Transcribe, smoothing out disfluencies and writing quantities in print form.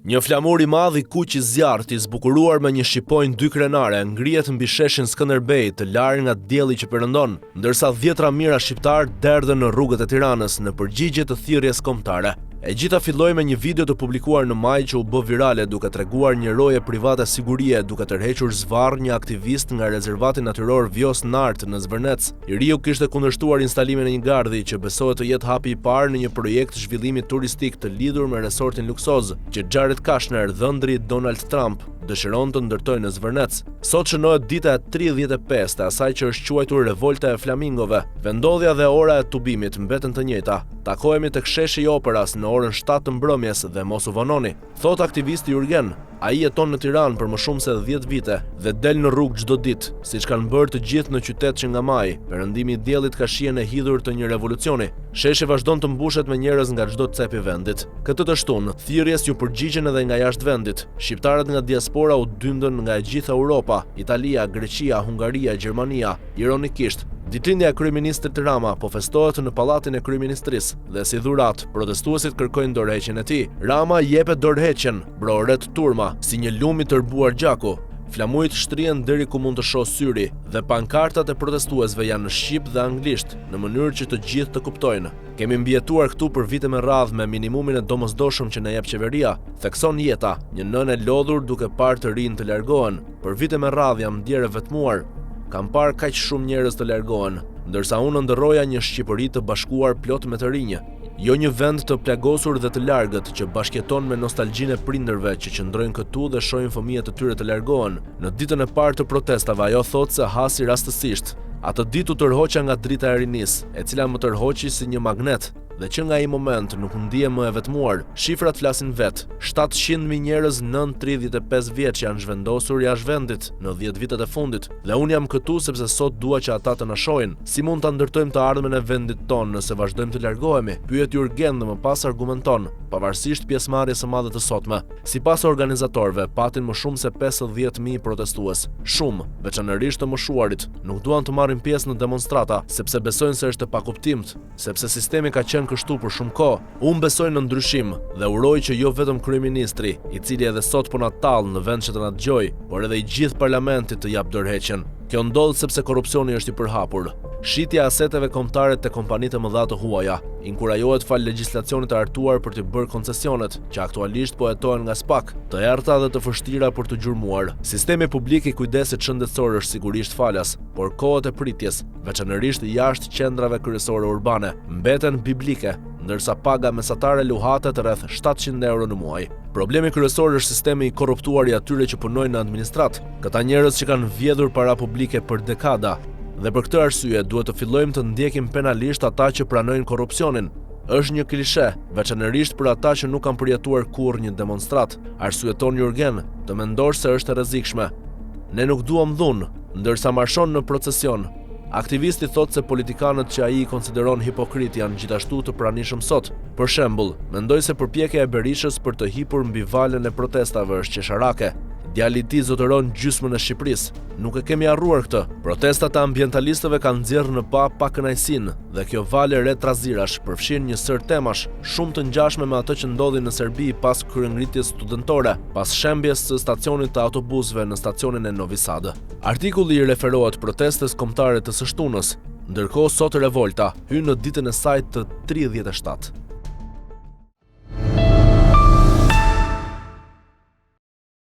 Një flamur i madh i kuq i zjarrt i zbukuruar me një shqiponjë 2 krenare ngrihet mbi sheshin Skënderbej të larë nga dielli që perëndon, ndërsa 10 mijëra shqiptar derdhen në rrugët e Tiranës në përgjigje të thirrjes kombëtare. E gjitha filloi me një video të publikuar në maj që u bë virale duke treguar një roje private sigurie duke tërhequr zvarr një aktivist nga rezervati natyror Vjos Nart në Zvërnec. I riu kishte kundërshtuar instalimin e një gardhi që besohet të jetë hapi i parë në një projekt zhvillimi turistik të lidhur me resortin luksoz që Jared Kushner, dhëndri Donald Trump, dëshiron të ndërtojë në Zvërnec. Sot shënohet dita e 35 e asaj që është quajtur revolta e flamingove. Vendodhja dhe ora e tubimit mbeten të njëjta. Takohemi tek sheshi i operas në orën 7 të mbrëmjes dhe mos u vononi. Thot aktivisti Jurgen, ai jeton në Tiranë për më shumë se 10 vite dhe del në rrugë çdo ditë, siç kanë bërë të gjithë në qytet që nga maji, perëndimi i diellit ka shijen e hidhur të një revolucioni. Sheshi vazhdon të mbushet me njerëz nga çdo cep i vendit. Këtë të shtunë, thirrjes ju përgjigjen edhe nga jashtë vendit. Shqiptarët nga diaspora u dyndën nga e gjitha Europa, Italia, Greqia, Hungaria, Gjermania. Ironikisht, ditëlindja e kryeministrit Rama po festohet në pallatin e kryeministrisë dhe si dhuratë, protestuesit kërkojnë dorëheqjen e tij. Rama jepet dorëheqjen, broret turma, si një lum i tërbuar gjaku. Flamujt shtrihen deri ku mund të shoh syri dhe pankartat e protestuesve janë në shqip dhe anglisht, në mënyrë që të gjithë të kuptojnë. Kemi mbijetuar këtu për vite me radhë me minimumin e domosdoshëm që na jep qeveria, thekson Jeta, një nënë e lodhur duke parë të rinj të largohen. Për vite me radhë jam ndjerë vetmuar. Kam parë kaq shumë njerëz të largohen, ndërsa unë ndërroja një Shqipëri të bashkuar plot me të rinj. Jo një vend të plagosur dhe të largët që bashkjeton me nostalgjinë e prindërve që qëndrojnë këtu dhe shohin fëmijët e tyre të largohen. Në ditën e parë të protestave ajo thotë se hasi rastësisht. Atë ditë u tërhoqa nga drita e rinis, e cila më tërhoqi si një magnet. Dhe që nga ai moment nuk ndihem më e vetmuar. Shifrat flasin vet. 700.000 njerëz nën 35 vjeç janë zhvendosur jashtë vendit në 10 vitet e fundit. Dhe unë jam këtu sepse sot dua që ata të na shohin. Si mund ta ndërtojmë të ardhmen e vendit tonë nëse vazhdojmë të largohemi? Pyet Jurgen dhe më pas argumenton, pavarësisht pjesëmarrjes së madhe të sotme. Sipas organizatorëve, patin më shumë se 50.000 protestues. Shumë, veçanërisht të moshuarit, nuk duan të marrin pjesë në demonstrata sepse besojnë se është e pakuptimt, sepse sistemi ka qenë kështu për shumë kohë. Unë besoj në ndryshim dhe uroj që jo vetëm kryeministri, i cili edhe sot po na tall në vend që të na dëgjoj, por edhe i gjithë parlamentit të jap dorëheqjen. Kjo ndodh sepse korrupsioni është i përhapur. Shitja e aseteve kombëtare te kompanitë e mëdha të huaja inkurajohet fal legjislacionit të artuar për të bërë koncesionet, që aktualisht po hetohen nga SPAK, të errta dhe të vështira për të gjurmuar. Sistemi publik i kujdesit shëndetësor është sigurisht falas, por kohët e pritjes, veçanërisht jashtë qendrave kryesore urbane, mbeten biblike, ndërsa paga mesatare luhatet rreth 700 euro në muaj. Problemi kryesor është sistemi i korruptuar i atyre që punojnë në administrat, këta njerëz që kanë vjedhur para publike për dekada. Dhe për këtë arsye duhet të fillojmë të ndjekim penalisht ata që pranojnë korrupsionin. Është një klishe, veçanërisht për ata që nuk kanë përjetuar kurrë një demonstrat, arsyeton Jurgen, të mendosh se është e rrezikshme. Ne nuk duam dhunë, ndërsa marshon në procesion. Aktivisti thotë se politikanët që ai i konsideron hipokrit janë gjithashtu të pranishëm sot. Për shembull, mendoj se përpjekja e Berishës për të hipur mbi valën e protestave është qesharake. Djali i tij zotëron gjysmën e Shqipërisë. Nuk e kemi harruar këtë. Protestat e ambientalistëve kanë nxjerrë në pa kënaqësinë dhe kjo valë re trazirash përfshin një sër temash shumë të ngjashme me ato që ndodhin në Serbi pas kryengritjes studentore, pas shembjes së stacionit të autobusëve në stacionin e Novi Sad. Artikulli i referohet protestes kombëtare të së shtunës, ndërkohë sot revolta hyn në ditën e saj të 37.